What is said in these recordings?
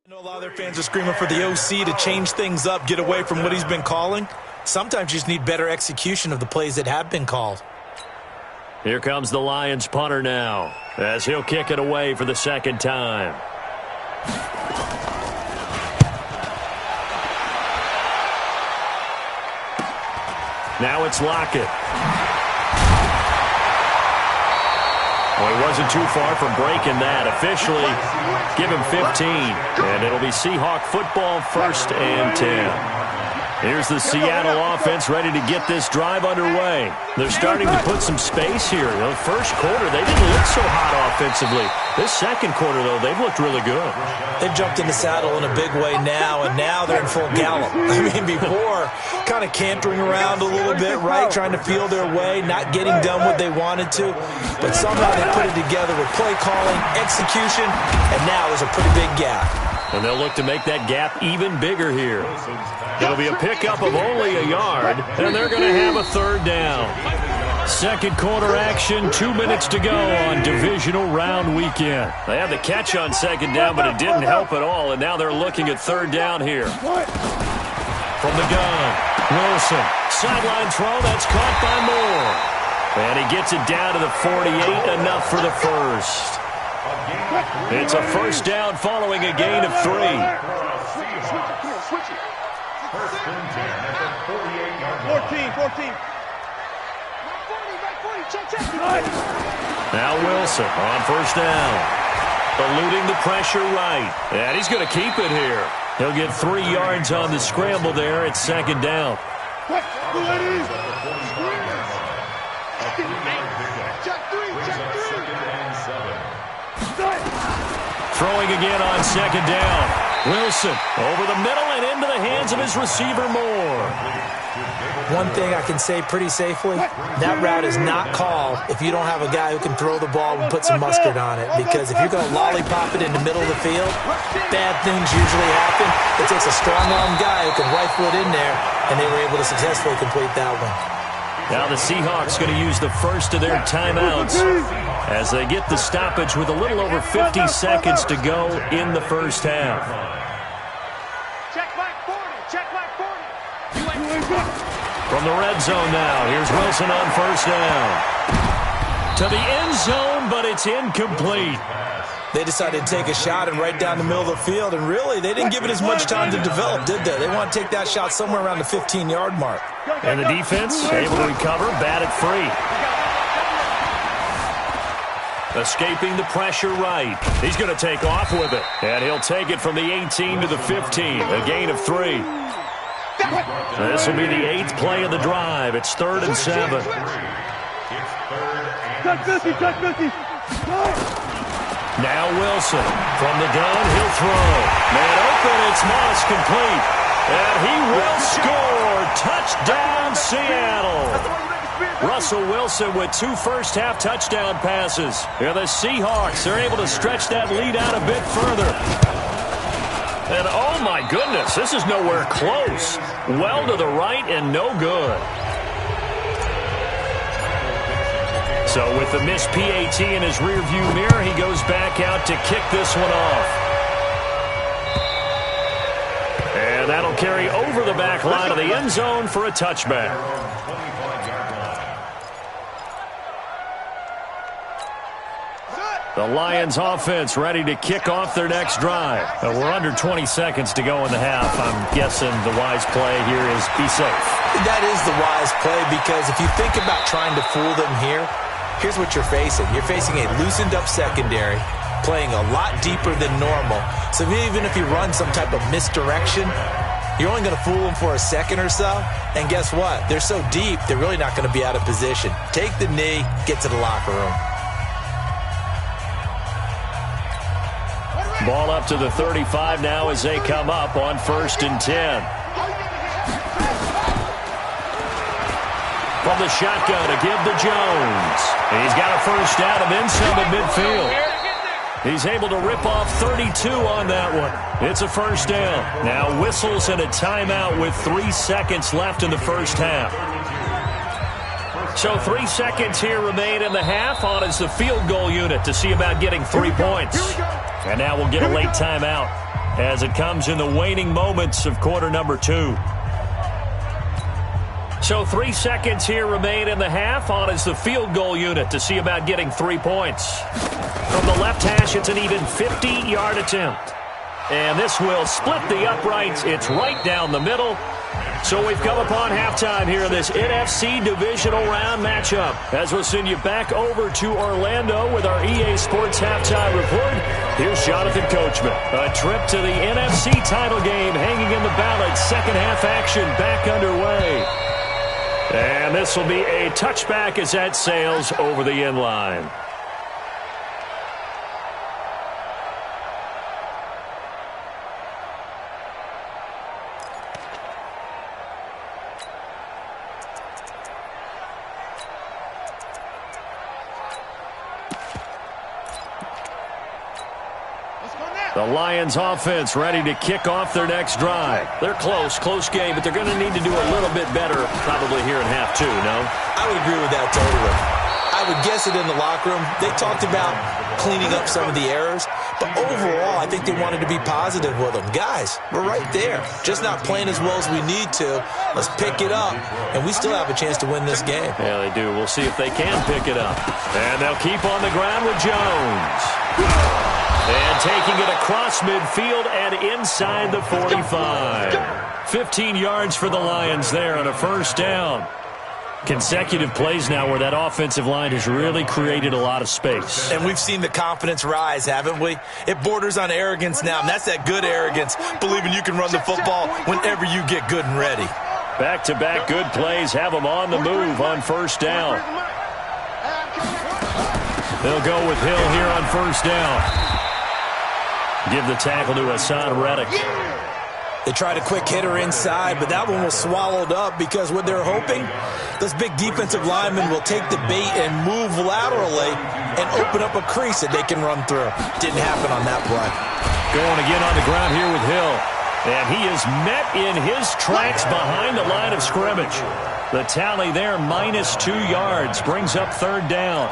I know a lot of their fans are screaming for the OC to change things up, get away from what he's been calling. Sometimes you just need better execution of the plays that have been called. Here comes the Lions punter now, as he'll kick it away for the second time. Now it's Lockett. Well, he wasn't too far from breaking that. Officially, give him 15. And it'll be Seahawk football, 1st and 10. Here's the Seattle offense ready to get this drive underway. They're starting to put some space here. The first quarter, they didn't look so hot offensively. This second quarter, though, they've looked really good. They've jumped in the saddle in a big way now, and now they're in full gallop. I mean, before, kind of cantering around a little bit, right, trying to feel their way, not getting done what they wanted to. But somehow they put it together with play calling, execution, and now there's a pretty big gap. And they'll look to make that gap even bigger here. It'll be a pickup of only a yard, and they're going to have a 3rd down. Second quarter action, 2 minutes to go on divisional round weekend. They had the catch on 2nd down, but it didn't help at all, and now they're looking at 3rd down here. From the gun, Wilson. Sideline throw, that's caught by Moore. And he gets it down to the 48, enough for the first. It's a 1st down following a gain of 3. First and 10 at the 48-yard line. 14. Now Wilson on 1st down. Eluding the pressure right. And he's going to keep it here. He'll get 3 yards on the scramble there at 2nd down. Throwing again on 2nd down. Wilson over the middle and into the hands of his receiver Moore. One thing I can say pretty safely, that route is not called if you don't have a guy who can throw the ball and put some mustard on it. Because if you're going to lollipop it in the middle of the field, bad things usually happen. It takes a strong-arm guy who can rifle it in there, and they were able to successfully complete that one. Now the Seahawks going to use the first of their timeouts as they get the stoppage with a little over 50 seconds to go in the first half. Check back 40. Check back 40. From the red zone now, here's Wilson on 1st down. To the end zone, but it's incomplete. They decided to take a shot and right down the middle of the field, and really, they didn't give it as much time to develop, did they? They want to take that shot somewhere around the 15-yard mark. And the defense able to recover, batted free. Escaping the pressure right. He's going to take off with it, and he'll take it from the 18 to the 15, a gain of 3. This will be the 8th play of the drive. It's 3rd and 7. Now Wilson from the gun, he'll throw. Man open, it's Moss complete. And he will score. Touchdown, Seattle. Russell Wilson with 2 first-half touchdown passes. And the Seahawks are able to stretch that lead out a bit further. And oh my goodness, this is nowhere close. Well to the right and no good. So with the missed PAT in his rearview mirror, he goes back out to kick this one off. And that'll carry over the back line of the end zone for a touchback. The Lions offense ready to kick off their next drive. We're under 20 seconds to go in the half. I'm guessing the wise play here is be safe. That is the wise play, because if you think about trying to fool them here, here's what you're facing. You're facing a loosened-up secondary, playing a lot deeper than normal. So even if you run some type of misdirection, you're only going to fool them for a second or so. And guess what? They're so deep, they're really not going to be out of position. Take the knee, get to the locker room. Ball up to the 35 now as they come up on 1st and 10. From the shotgun to give to Jones. He's got a 1st down and then some at midfield. He's able to rip off 32 on that one. It's a 1st down. Now whistles and a timeout with 3 seconds left in the first half. So 3 seconds here remain in the half. On is the field goal unit to see about getting 3 points. And now we'll get a late timeout. as it comes in the waning moments of quarter number 2. So 3 seconds here remain in the half. On is the field goal unit to see about getting 3 points. From the left hash, it's an even 50-yard attempt. And this will split the uprights. It's right down the middle. So we've come upon halftime here in this NFC divisional round matchup. As we'll send you back over to Orlando with our EA Sports halftime report, here's Jonathan Coachman. A trip to the NFC title game hanging in the balance. Second half action back underway. And this will be a touchback as that sails over the end line. The Lions offense ready to kick off their next drive. They're close game, but they're going to need to do a little bit better probably here in half 2, no? I would agree with that totally. I would guess it in the locker room. They talked about cleaning up some of the errors, but overall I think they wanted to be positive with them. Guys, we're right there. Just not playing as well as we need to. Let's pick it up, and we still have a chance to win this game. Yeah, they do. We'll see if they can pick it up. And they'll keep on the ground with Jones. And taking it across midfield and inside the 45. 15 yards for the Lions there on a first down. Consecutive plays now where that offensive line has really created a lot of space. And we've seen the confidence rise, haven't we? It borders on arrogance now, and that's that good arrogance, believing you can run the football whenever you get good and ready. Back-to-back good plays have them on the move on first down. They'll go with Hill here on first down. Give the tackle to Hassan Reddick. They tried a quick hitter inside, but that one was swallowed up because what they're hoping, those big defensive linemen will take the bait and move laterally and open up a crease that they can run through. Didn't happen on that play. Going again on the ground here with Hill. And he is met in his tracks behind the line of scrimmage. The tally there, -2 yards, brings up third down.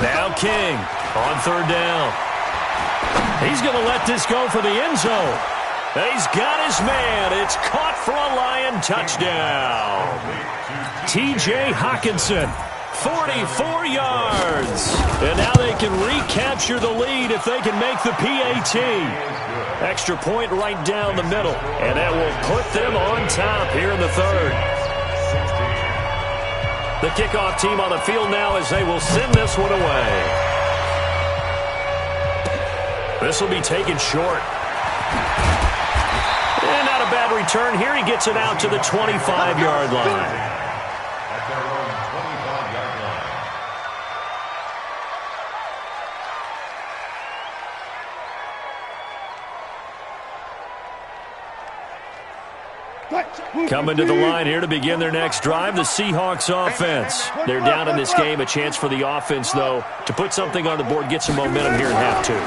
Now King on third down. He's going to let this go for the end zone. He's got his man. It's caught for a Lion touchdown. T.J. Hockenson, 44 yards. And now they can recapture the lead if they can make the PAT. Extra point right down the middle. And that will put them on top here in the third. The kickoff team on the field now as they will send this one away. This will be taken short. And not a bad return here. He gets it out to the 25-yard line. Coming to the line here to begin their next drive, the Seahawks offense. They're down in this game. A chance for the offense, though, to put something on the board, get some momentum here in half 2.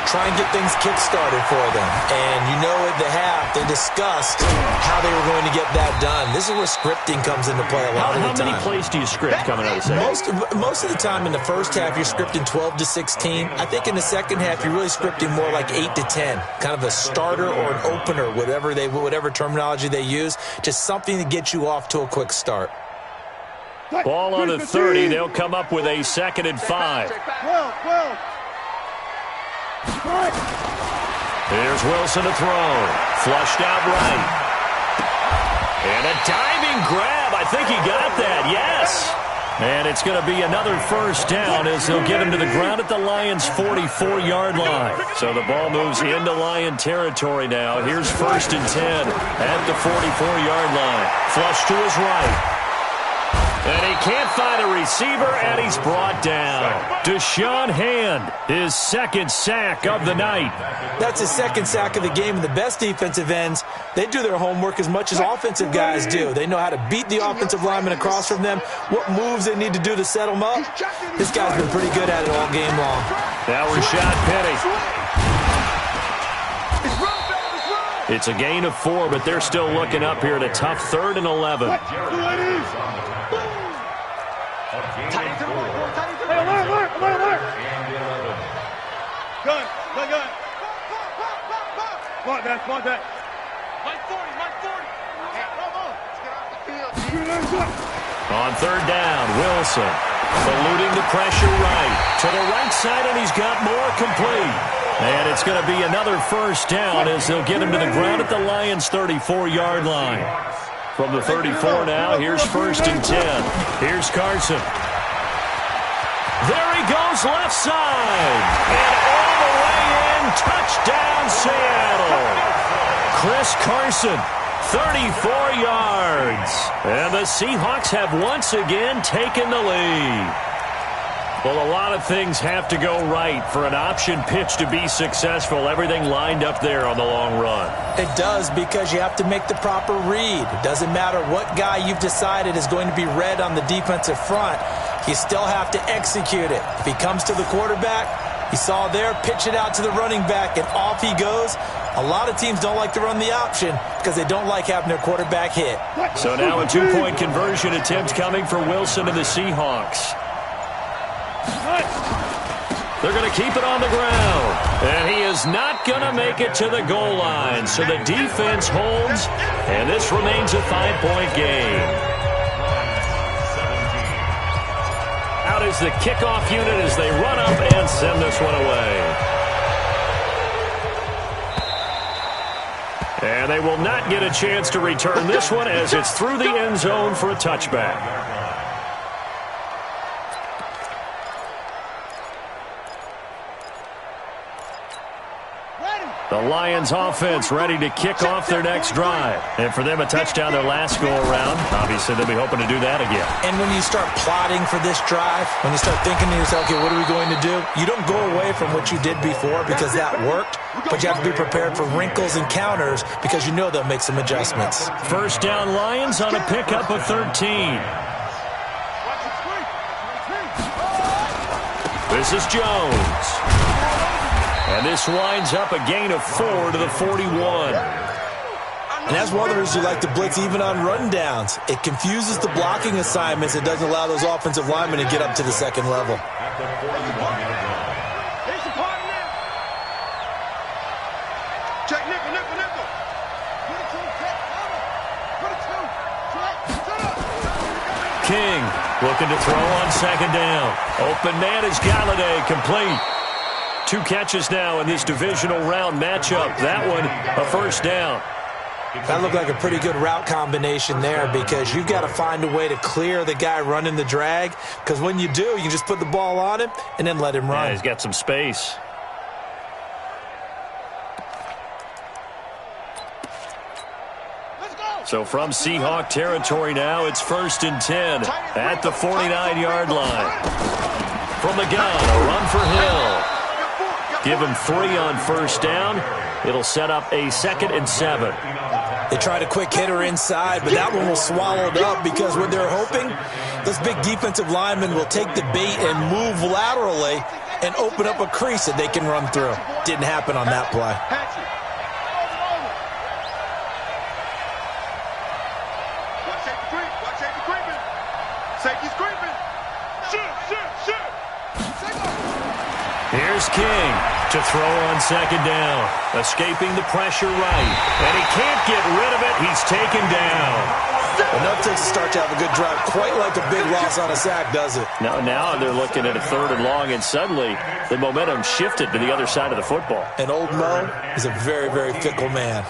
Try and get things kick-started for them. And you know at the half, they discussed how they were going to get that done. This is where scripting comes into play a lot of the time. How many plays do you script coming out of the second? Most of the time in the first half, you're scripting 12 to 16. I think in the second half, you're really scripting more like 8 to 10. Kind of a starter or an opener, whatever terminology they use. Just something to get you off to a quick start. Ball on the 30. They'll come up with a 2nd and 5. Here's Wilson to throw. Flushed out right. And a diving grab. I think he got that. Yes. And it's going to be another first down as they'll get him to the ground at the Lions' 44-yard line. So the ball moves into Lion territory now. Here's 1st and 10 at the 44-yard line. Flush to his right. And he can't find a receiver, and he's brought down. Deshaun Hand, his second sack of the night. That's his second sack of the game, and the best defensive ends, they do their homework as much as offensive guys do. They know how to beat the offensive lineman across from them, what moves they need to do to set them up. This guy's been pretty good at it all game long. Now Rashad Penny. It's a gain of 4, but they're still looking up here at a tough 3rd and 11. On 3rd down, Wilson eluding the pressure right to the right side, and he's got more complete. And it's going to be another first down as they'll get him to the ground at the Lions' 34-yard line. From the 34 now, here's 1st and 10. Here's Carson. There he goes left side. And all the way in, touchdown Seattle. Chris Carson, 34 yards. And the Seahawks have once again taken the lead. Well, a lot of things have to go right for an option pitch to be successful. Everything lined up there on the long run. It does, because you have to make the proper read. It doesn't matter what guy you've decided is going to be read on the defensive front. You still have to execute it. If he comes to the quarterback, he saw there, pitch it out to the running back, and off he goes. A lot of teams don't like to run the option because they don't like having their quarterback hit. So now a 2-point conversion attempt coming for Wilson and the Seahawks. They're going to keep it on the ground. And he is not going to make it to the goal line. So the defense holds, and this remains a 5-point game. Out is the kickoff unit as they run up and send this one away. And they will not get a chance to return this one as it's through the end zone for a touchback. The Lions offense ready to kick off their next drive. And for them, a touchdown their last go-around. Obviously, they'll be hoping to do that again. And when you start plotting for this drive, when you start thinking to yourself, okay, what are we going to do? You don't go away from what you did before because that worked, but you have to be prepared for wrinkles and counters because you know they'll make some adjustments. First down, Lions on a pickup of 13. This is Jones. And this winds up a gain of 4 to the 41. And that's one of the reasons you like to blitz even on rundowns. It confuses the blocking assignments. It doesn't allow those offensive linemen to get up to the second level. King looking to throw on second down. Open man is Galladay, complete. 2 catches now in this divisional round matchup. That one, a first down. That looked like a pretty good route combination there because you've got to find a way to clear the guy running the drag, because when you do, you can just put the ball on him and then let him run. Yeah, he's got some space. So from Seahawk territory now, it's 1st and 10 at the 49-yard line. From the gun, a run for Hill. Give him 3 on first down. It'll set up a 2nd and 7. They tried a quick hitter inside, but that one was swallowed up because what they're hoping, this big defensive lineman will take the bait and move laterally and open up a crease that they can run through. Didn't happen on that play. Here's King to throw on second down. Escaping the pressure right. And he can't get rid of it. He's taken down. Enough to start to have a good drive. Quite like a big loss on a sack, does it? Now they're looking at a 3rd and long, and suddenly the momentum shifted to the other side of the football. And old Mo is a very, very fickle man.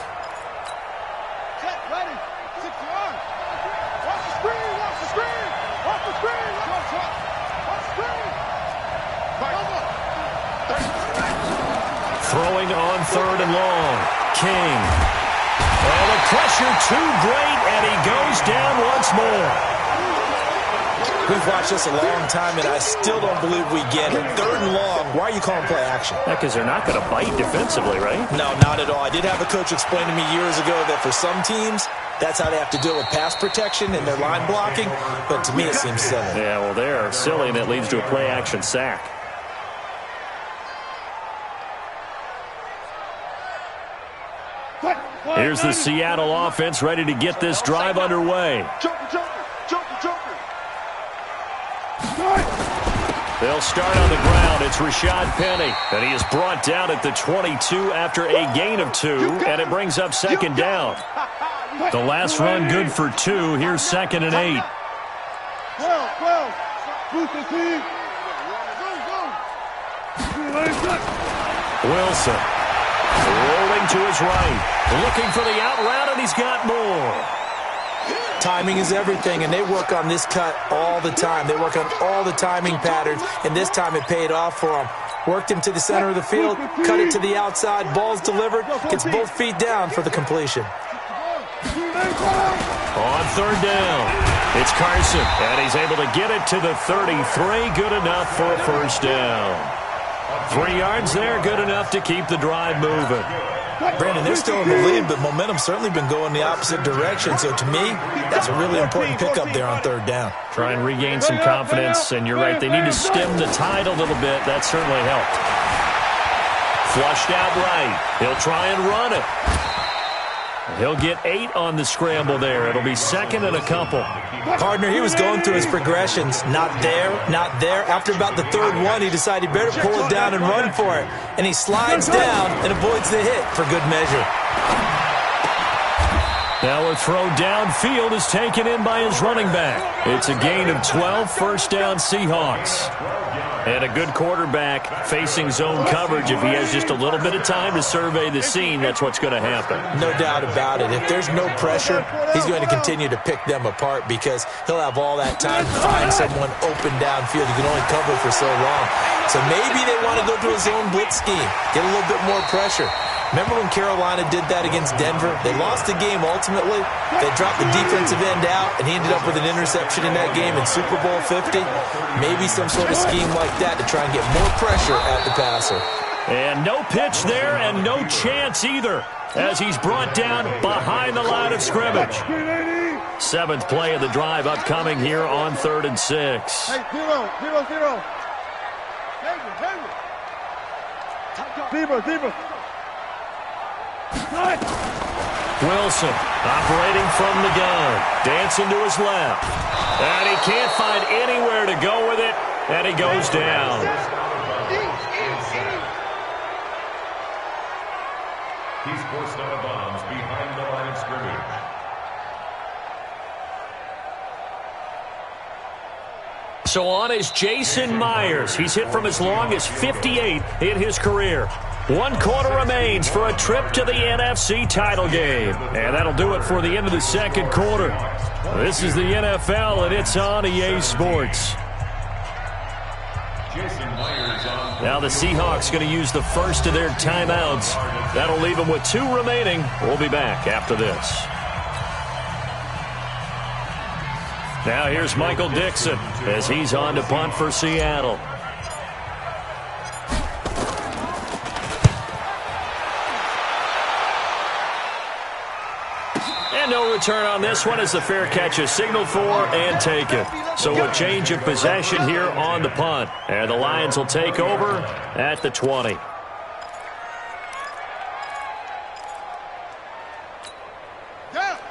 Throwing on 3rd and long. King. Oh, the pressure too great, and he goes down once more. We've watched this a long time, and I still don't believe we get it. 3rd and long. Why are you calling play action? Because they're not going to bite defensively, right? No, not at all. I did have a coach explain to me years ago that for some teams, that's how they have to deal with pass protection and their line blocking. But to me, it seems silly. Yeah, well, they're silly, and it leads to a play action sack. Here's the Seattle offense ready to get this drive underway. They'll start on the ground. It's Rashad Penny, and he is brought down at the 22 after a gain of 2, and it brings up 2nd down. The last run good for 2. Here's 2nd and 8. Wilson rolling to his right, looking for the out route, and he's got more. Timing is everything, and they work on this cut all the time. They work on all the timing patterns, and this time it paid off for him. Worked him to the center of the field, cut it to the outside, ball's delivered, gets both feet down for the completion. On 3rd down, it's Carson, and he's able to get it to the 33. Good enough for a 1st down. 3 yards there, good enough to keep the drive moving. Brandon, they're still in the lead, but momentum's certainly been going the opposite direction. So to me, that's a really important pickup there on 3rd down. Try and regain some confidence, and you're right, they need to stem the tide a little bit. That certainly helped. Flushed out right. He'll try and run it. He'll get 8 on the scramble there. It'll be 2nd and a couple. Partner, he was going through his progressions. Not there, not there. After about the 3rd one, he decided he better pull it down and run for it. And he slides down and avoids the hit for good measure. Now a throw downfield is taken in by his running back. It's a gain of 12, 1st down Seahawks. And a good quarterback facing zone coverage. If he has just a little bit of time to survey the scene, that's what's going to happen. No doubt about it. If there's no pressure, he's going to continue to pick them apart because he'll have all that time to find someone open downfield. He can only cover for so long. So maybe they want to go to a zone blitz scheme, get a little bit more pressure. Remember when Carolina did that against Denver? They lost the game ultimately. They dropped the defensive end out, and he ended up with an interception in that game in Super Bowl 50. Maybe some sort of scheme like that to try and get more pressure at the passer. And no pitch there and no chance either as he's brought down behind the line of scrimmage. 7th play of the drive upcoming here on 3rd and 6. Hey, 0. Zero. Wilson operating from the gun, dancing to his left. And he can't find anywhere to go with it, and he goes down. He's forced out of bounds behind the line of scrimmage. So on is Jason Myers. He's hit from as long as 58 in his career. 1 quarter remains for a trip to the NFC title game. And that'll do it for the end of the 2nd quarter. This is the NFL, and it's on EA Sports. Now the Seahawks going to use the first of their timeouts. That'll leave them with 2 remaining. We'll be back after this. Now here's Michael Dixon as he's on to punt for Seattle. And no return on this one as the fair catch is signaled for and taken. So a change of possession here on the punt. And the Lions will take over at the 20.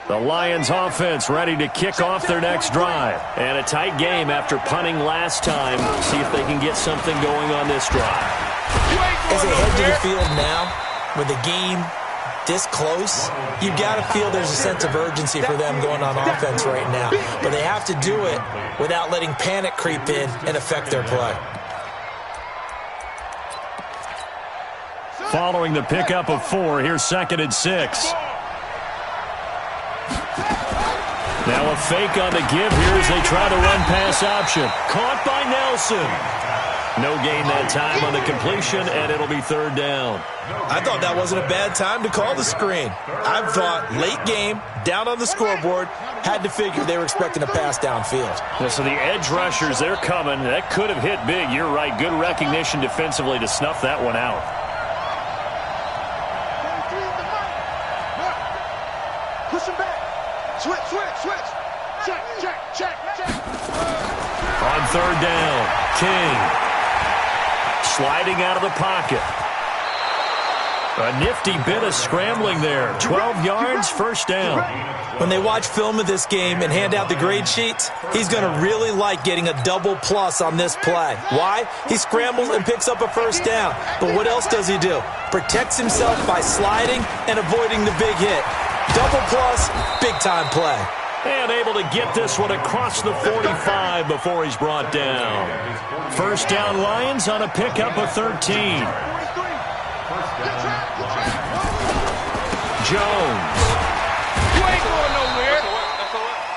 The Lions offense ready to kick off their next drive. And a tight game after punting last time. See if they can get something going on this drive. As they head to the field now, with the game this close, you got to feel there's a sense of urgency for them going on offense right now. But they have to do it without letting panic creep in and affect their play. Following the pickup of 4, here's 2nd and 6. Now a fake on the give here as they try to run pass option. Caught by Nelson. No gain that time on the completion, and it'll be third down. I thought that wasn't a bad time to call the screen. I thought late game, down on the scoreboard, had to figure they were expecting a pass downfield. Yeah, so the edge rushers, they're coming. That could have hit big. You're right. Good recognition defensively to snuff that one out. Push him back. Switch. Check. On third down, King. Sliding out of the pocket. A nifty bit of scrambling there. 12 yards, first down. When they watch film of this game and hand out the grade sheets, he's going to really like getting a double plus on this play. Why? He scrambles and picks up a first down. But what else does he do? Protects himself by sliding and avoiding the big hit. Double plus, big-time play. And able to get this one across the 45 before he's brought down. First down, Lions on a pickup of 13. Jones. You ain't going nowhere.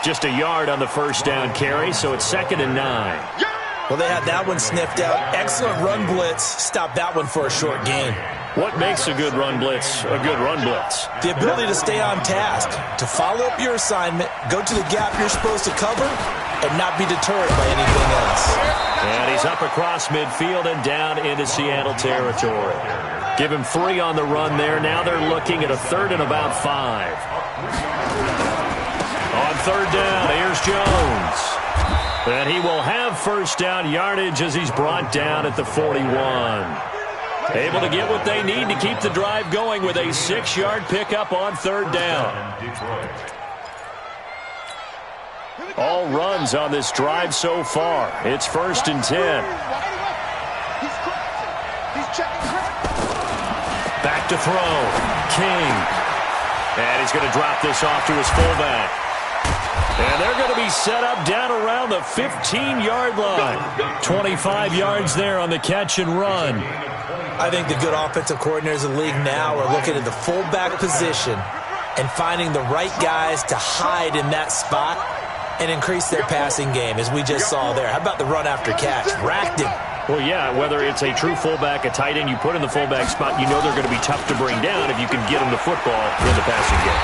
Just a yard on the first down carry, so it's 2nd and 9. Well, they had that one sniffed out. Excellent run blitz. Stopped that one for a short gain. What makes a good run blitz a good run blitz? The ability to stay on task, to follow up your assignment, go to the gap you're supposed to cover, and not be deterred by anything else. And he's up across midfield and down into Seattle territory. Give him 3 on the run there. Now they're looking at a 3rd and about 5. On third down, here's Jones. And he will have first down yardage as he's brought down at the 41. Able to get what they need to keep the drive going with a 6-yard pickup on third down. All runs on this drive so far. It's 1st and 10. Back to throw. King. And he's going to drop this off to his fullback. And they're going to be set up down around the 15-yard line. 25 yards there on the catch and run. I think the good offensive coordinators in the league now are looking at the fullback position and finding the right guys to hide in that spot and increase their passing game, as we just saw there. How about the run after catch? Racked him. Well, yeah, whether it's a true fullback, a tight end, you put in the fullback spot, you know they're going to be tough to bring down if you can get them the football in the passing game.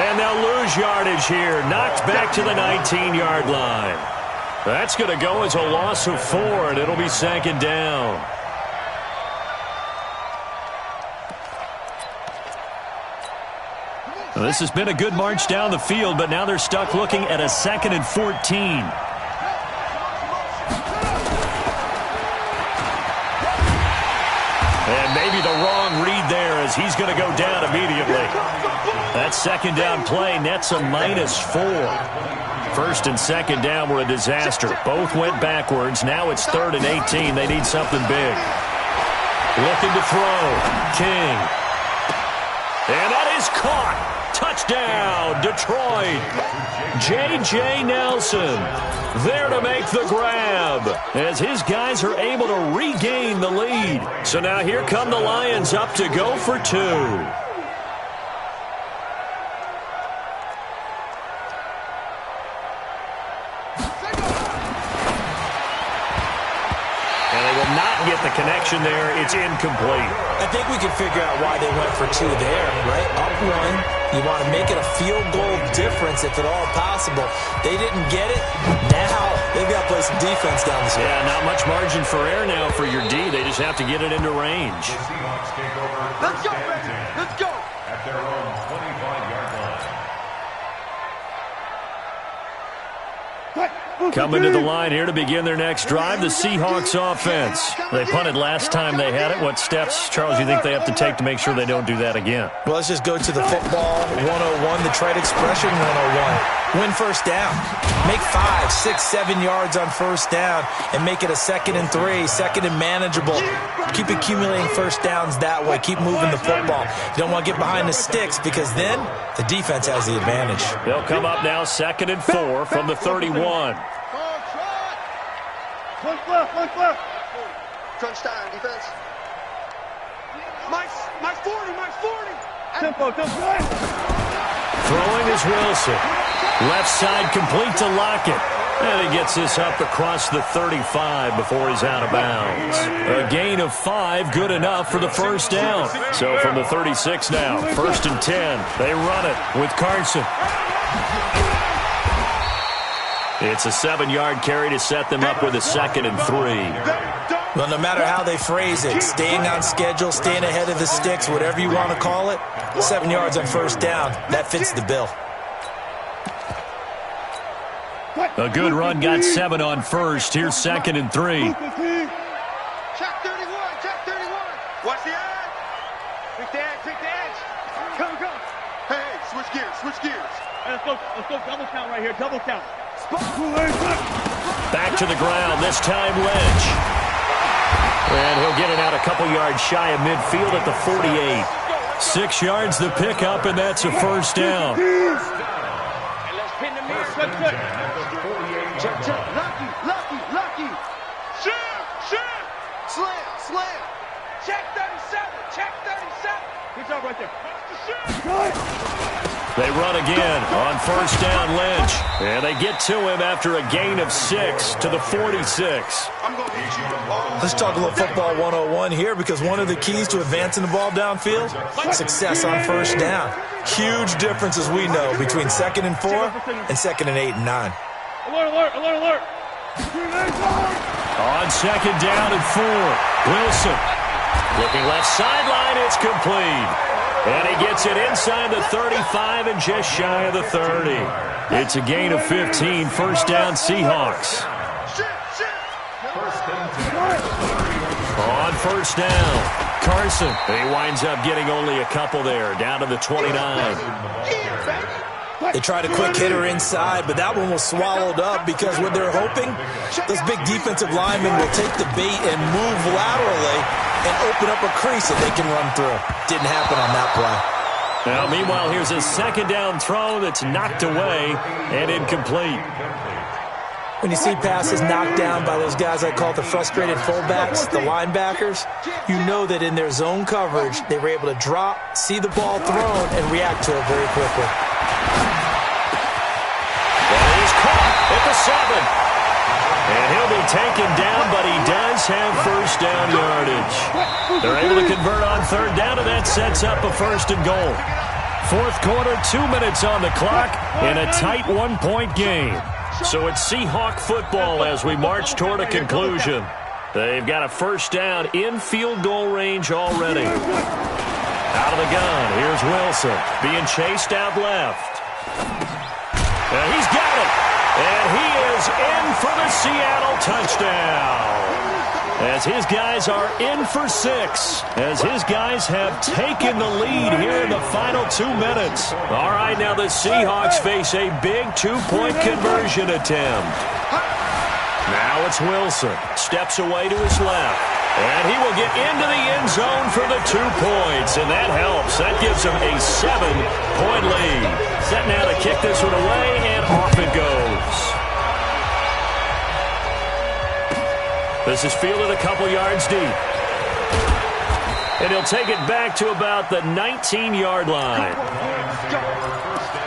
And they'll lose yardage here. Knocked back to the 19-yard line. That's going to go as a loss of 4, and it'll be 2nd down. Well, this has been a good march down the field, but now they're stuck looking at a 2nd and 14. And maybe the wrong read there as he's going to go down immediately. That 2nd down play nets a -4. 1st and 2nd down were a disaster. Both went backwards. Now it's 3rd and 18. They need something big. Looking to throw. King. And that is caught. Touchdown, Detroit. J.J. Nelson there to make the grab as his guys are able to regain the lead. So now here come the Lions up to go for 2. Get the connection there. It's incomplete. I think we can figure out why they went for 2 there, right? Up 1. You want to make it a field goal difference if at all possible. They didn't get it. Now they've got to play some defense down the stretch. Yeah, not much margin for error now for your D. They just have to get it into range. Let's go, baby. Let's go. At their own 25-yard line. Coming to the line here to begin their next drive, the Seahawks offense. They punted last time they had it. What steps, Charles, you think they have to take to make sure they don't do that again? Well, let's just go to the football 101, the trade expression 101. Win first down. Make 5, 6, 7 yards on first down and make it a 2nd and 3, 2nd and manageable. Keep accumulating first downs that way. Keep moving the football. You don't want to get behind the sticks because then the defense has the advantage. They'll come up now 2nd and 4 from the 31. One left. Crunch time, defense. My 40. Tempo. Throwing is Wilson. Left side complete to Lockett. And he gets this up across the 35 before he's out of bounds. A gain of 5, good enough for the first down. So from the 36 now, 1st and 10. They run it with Carson. It's a 7-yard carry to set them up with a 2nd and 3. Well, no matter how they phrase it, staying on schedule, staying ahead of the sticks, whatever you want to call it, 7 yards on 1st down, that fits the bill. A good run got 7 on 1st. Here's 2nd and 3. Check 31, check 31. Watch the edge. Pick the edge, pick the edge. Come, come. Hey, switch gears, switch gears. Hey, let's go double count right here, double count. Back to the ground, this time Lynch. And he'll get it out a couple yards shy of midfield at the 48. 6 yards the pickup, and that's a 1st down. And let's pin the mirror. Good. Check. Lucky. Shift. Slam. Check 37. Good job right there. They run again on 1st down, Lynch. And they get to him after a gain of 6 to the 46. Let's talk a little football 101 here, because one of the keys to advancing the ball downfield, success on 1st down. Huge difference, as we know, between 2nd and 4 and 2nd and 8 and 9. Alert. On 2nd down and 4, Wilson. Looking left sideline, it's complete. And he gets it inside the 35 and just shy of the 30. It's a gain of 15, 1st down Seahawks. On 1st down, Carson. He winds up getting only a couple there, down to the 29. They tried a quick hitter inside, but that one was swallowed up, because what they're hoping, those big defensive linemen will take the bait and move laterally and open up a crease that they can run through. Didn't happen on that play. Now, meanwhile, here's a 2nd down throw that's knocked away and incomplete. When you see passes knocked down by those guys I call the frustrated fullbacks, the linebackers, you know that in their zone coverage, they were able to drop, see the ball thrown, and react to it very quickly. And he's caught at the 7. And he'll be taken down, but he does have 1st down yardage. They're able to convert on 3rd down, and that sets up a 1st and goal. 4th quarter, 2 minutes on the clock in a tight 1-point game. So it's Seahawk football as we march toward a conclusion. They've got a 1st down in field goal range already. Out of the gun, here's Wilson being chased out left. And he's got it. And he is in for the Seattle touchdown. As his guys are in for 6. As his guys have taken the lead here in the final 2 minutes. All right, now the Seahawks face a big 2-point conversion attempt. Now it's Wilson. Steps away to his left. And he will get into the end zone for the 2 points. And that helps. That gives him a 7-point lead. Set now to kick this one away, and off it goes. This is fielded a couple yards deep. And he'll take it back to about the 19-yard line.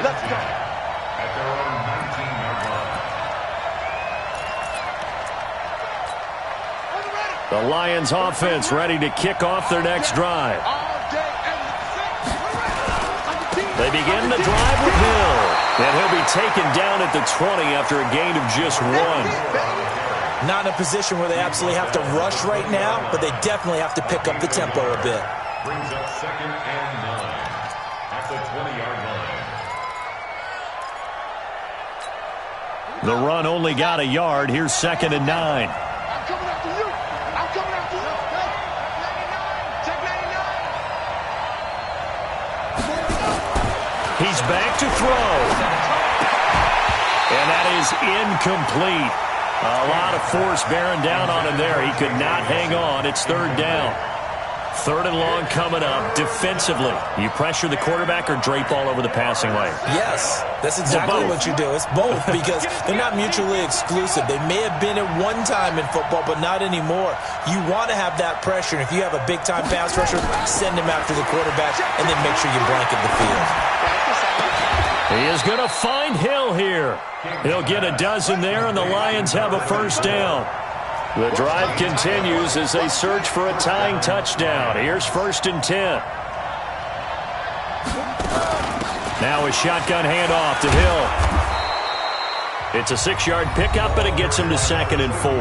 Let's go. At their own 19-yard line. The Lions offense ready to kick off their next drive. They begin the drive with Hill. And he'll be taken down at the 20 after a gain of just 1. Not in a position where they absolutely have to rush right now, but they definitely have to pick up the tempo a bit. Brings up 2nd and 9 at the 20-yard line. The run only got a yard. Here's 2nd and 9. I'm coming after you. Check 99. He's back to throw. And that is incomplete. A lot of force bearing down on him there. He could not hang on. It's 3rd down. 3rd and long coming up. Defensively, you pressure the quarterback or drape all over the passing lane? Yes, that's exactly what you do. It's both, because they're not mutually exclusive. They may have been at one time in football, but not anymore. You want to have that pressure, and if you have a big-time pass rusher, send him after the quarterback, and then make sure you blanket the field. He is going to find Hill here. He'll get a dozen there, and the Lions have a first down. The drive continues as they search for a tying touchdown. Here's 1st and 10. Now a shotgun handoff to Hill. It's a 6-yard pickup, and it gets him to 2nd and 4.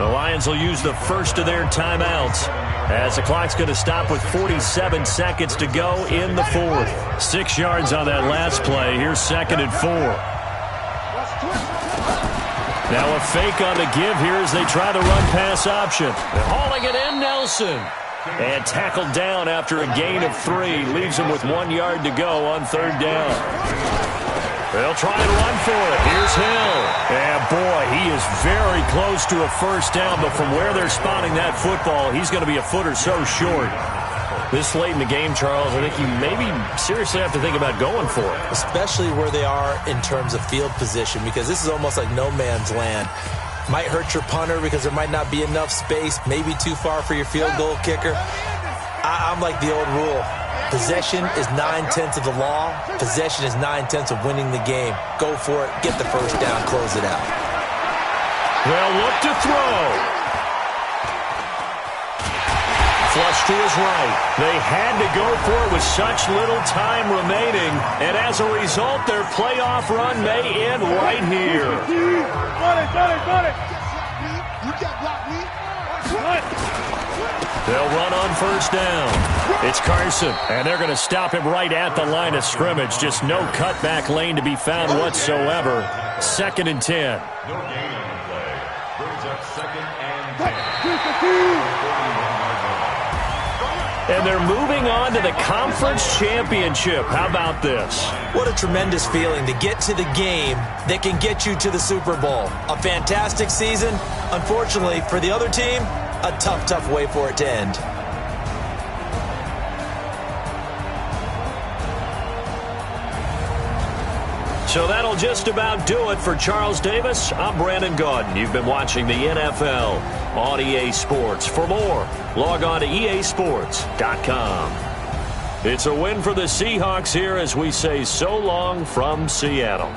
The Lions will use the first of their timeouts as the clock's going to stop with 47 seconds to go in the 4th. 6 yards on that last play. Here's 2nd and 4. Now a fake on the give here as they try the run-pass option. They're hauling it in, Nelson. And tackled down after a gain of 3. Leaves him with 1 yard to go on 3rd down. They'll try and run for it. Here's Hill. And boy, he is very close to a first down, but from where they're spotting that football, he's going to be a foot or so short. This late in the game, Charles, I think you maybe seriously have to think about going for it. Especially where they are in terms of field position, because this is almost like no man's land. Might hurt your punter because there might not be enough space, maybe too far for your field goal kicker. I'm like the old rule. Possession is 9/10 of the law. Possession is 9/10 of winning the game. Go for it. Get the first down. Close it out. They'll look to throw. Flush to his right. They had to go for it with such little time remaining. And as a result, their playoff run may end right here. Got it. You can't block me. They'll run on first down. It's Carson, and they're going to stop him right at the line of scrimmage. Just no cutback lane to be found whatsoever. 2nd and 10. No gain on the play. Brings up 2nd and 10. And they're moving on to the conference championship. How about this? What a tremendous feeling to get to the game that can get you to the Super Bowl. A fantastic season. Unfortunately, for the other team, a tough way for it to end. So that'll just about do it for Charles Davis. I'm Brandon Gaudin. You've been watching the NFL on EA Sports. For more, log on to easports.com. It's a win for the Seahawks here as we say so long from Seattle.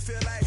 Feel like